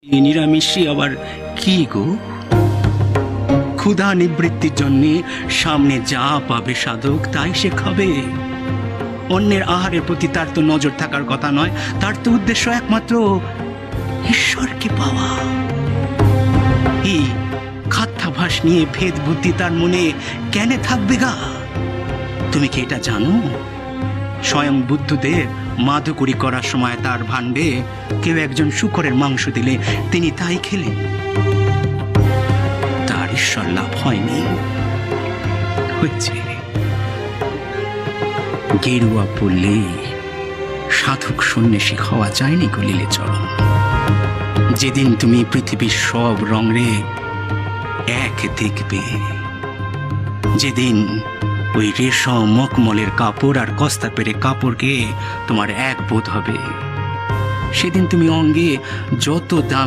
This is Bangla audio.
এই নিরামিষই আবার কি গো? ক্ষুধা নিবৃত্তির জন্য সামনে যা পাবে সাধক তাই সে খাবে। অন্যের আহারের প্রতি তার তো নজর থাকার কথা নয়, তার তো উদ্দেশ্য একমাত্র ঈশ্বরকে পাওয়া। এই খাদ্যাভাস নিয়ে ভেদ বুদ্ধি তার মনে কেন থাকবে গা? তুমি কি এটা জানো? স্বয়ং বুদ্ধদেব মাধুকরী করার সময় তার ভাণ্ডে কেউ একজন শূকরের মাংস দিলে তিনি তাই খেলেন, তার ঈশ্বর লাভ হয়নি, হয়েছে গেরুয়া পড়লে সাধক সন্ন্যাসী হওয়া যায়নি গো লীলেচরণ। যেদিন তুমি পৃথিবীর সব রঙে এক দেখবে, যেদিন ওই রেশম মখমলের কাপড় আর কস্তা পেরে কাপড়কে তোমার এক বোধ হবে, সেদিন তুমি অঙ্গে যত দাম